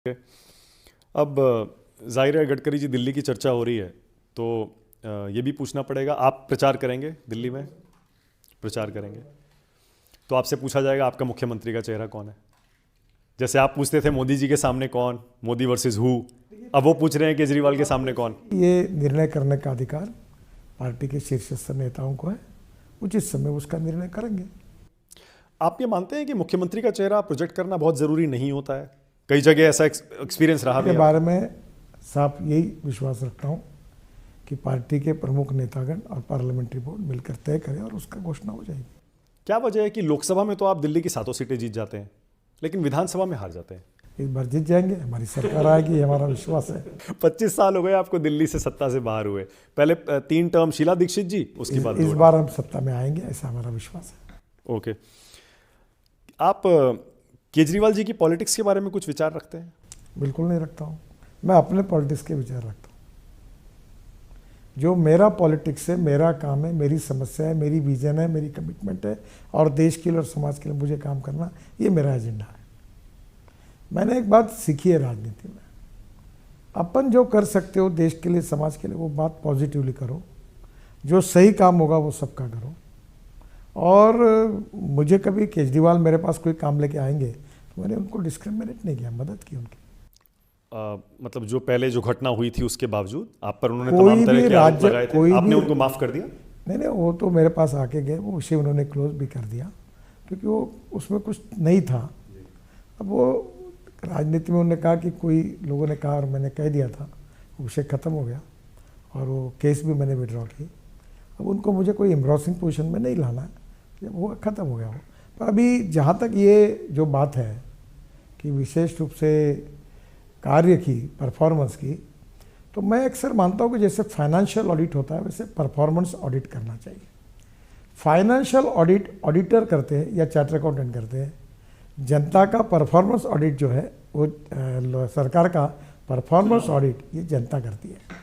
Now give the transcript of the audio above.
अब जाहिर है गडकरी जी दिल्ली की चर्चा हो रही है तो ये भी पूछना पड़ेगा, आप प्रचार करेंगे दिल्ली में? प्रचार करेंगे तो आपसे पूछा जाएगा आपका मुख्यमंत्री का चेहरा कौन है। जैसे आप पूछते थे मोदी जी के सामने कौन, मोदी वर्सेस हु, अब वो पूछ रहे हैं केजरीवाल के सामने कौन। ये निर्णय करने का अधिकार पार्टी के शीर्षस्थ नेताओं को है, उचित समय उसका निर्णय करेंगे। आप ये मानते हैं कि मुख्यमंत्री का चेहरा प्रोजेक्ट करना बहुत ज़रूरी नहीं होता है? कई जगह ऐसा एक्सपीरियंस रहा के बारे में साफ यही विश्वास रखता हूँ कि पार्टी के प्रमुख नेतागण और पार्लियामेंट्री बोर्ड मिलकर तय करें और उसका घोषणा हो जाएगी। क्या वजह है कि लोकसभा में तो आप दिल्ली की 7 सीटें जीत जाते हैं लेकिन विधानसभा में हार जाते हैं? इस बार जीत जाएंगे, हमारी सरकार आएगी, ये हमारा विश्वास है। 25 साल हो गए आपको दिल्ली से सत्ता से बाहर हुए, पहले 3 टर्म शीला दीक्षित जी, उसके बाद इस बार हम सत्ता में आएंगे, ऐसा हमारा विश्वास है। ओके, आप केजरीवाल जी की पॉलिटिक्स के बारे में कुछ विचार रखते हैं? बिल्कुल नहीं रखता हूँ, मैं अपने पॉलिटिक्स के विचार रखता हूँ। जो मेरा पॉलिटिक्स है, मेरा काम है, मेरी समस्या है, मेरी विजन है, मेरी कमिटमेंट है और देश के लिए और समाज के लिए मुझे काम करना, ये मेरा एजेंडा है। मैंने एक बात सीखी है राजनीति में, अपन जो कर सकते हो देश के लिए, समाज के लिए, वो बात पॉजिटिवली करो। जो सही काम होगा वो सबका करो। और मुझे कभी केजरीवाल मेरे पास कोई काम लेके आएंगे तो मैंने उनको डिस्क्रिमिनेट नहीं किया, मदद की उनकी। मतलब जो पहले जो घटना हुई थी उसके बावजूद आप पर उन्होंने तमाम तरह के आरोप लगाए थे, आपने उनको माफ कर दिया? नहीं, वो तो मेरे पास आके गए, वो विषय उन्होंने क्लोज भी कर दिया क्योंकि वो उसमें कुछ नहीं था। अब वो राजनीति में उन्होंने कहा कि कोई लोगों ने कहा और मैंने कह दिया था, वो विषय ख़त्म हो गया और वो केस भी मैंने विड्रॉ की। अब उनको मुझे कोई एम्ब्रोसिंग पोजीशन में नहीं लाना है, जब वो ख़त्म हो गया वो। पर अभी जहाँ तक ये जो बात है कि विशेष रूप से कार्य की, परफॉर्मेंस की, तो मैं अक्सर मानता हूँ कि जैसे फाइनेंशियल ऑडिट होता है वैसे परफॉर्मेंस ऑडिट करना चाहिए। फाइनेंशियल ऑडिट ऑडिटर करते हैं या चार्टर अकाउंटेंट करते हैं, जनता का परफॉर्मेंस ऑडिट जो है वो सरकार का परफॉर्मेंस ऑडिट ये जनता करती है।